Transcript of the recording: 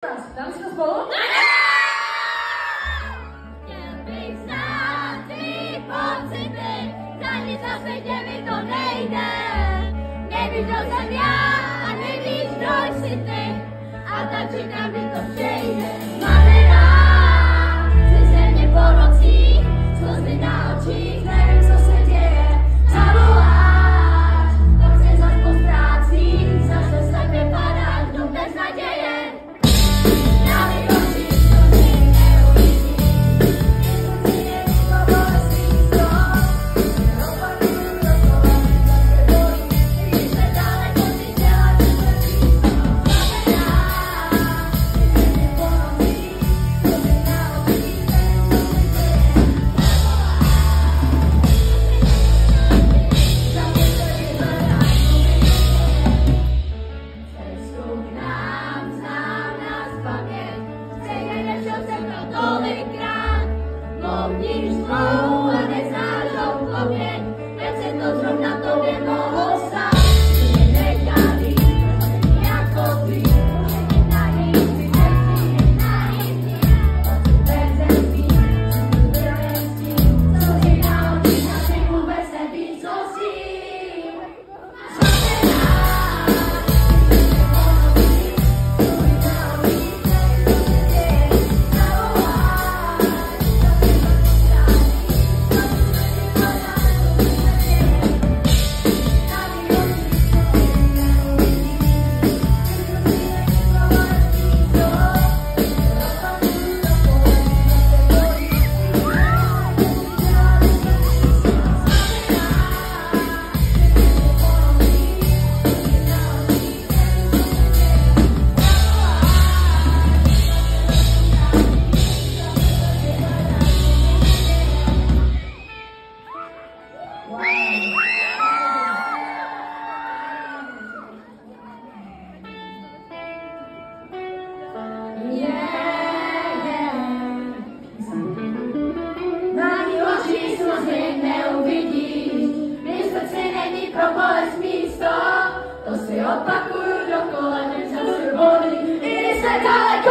Dáme si to spolu? Chtěl bych znát tvý pocity, za nic na světě mi to nejde. Nevíš, kdo jsem já a nevíš, kdo jsi ty, a tak čekám, kdy to přejde. Máme rád, jsi se mě po nocích, slzy na očích, nevím, co se děje. Zavoláš, pak se zas postrácím, zase z tebe padá kdo bez naděje. Mluvníš zlou a neznáš odpověď, jak se to zrovna tobě mohlo stát. Ty mě necháš, jako ty, naivní, naivní, oči bezemní, bezemní, co si na očích a ty vůbec nevíš, co si. To si opakuju dokola, než zase bolí, i se daleko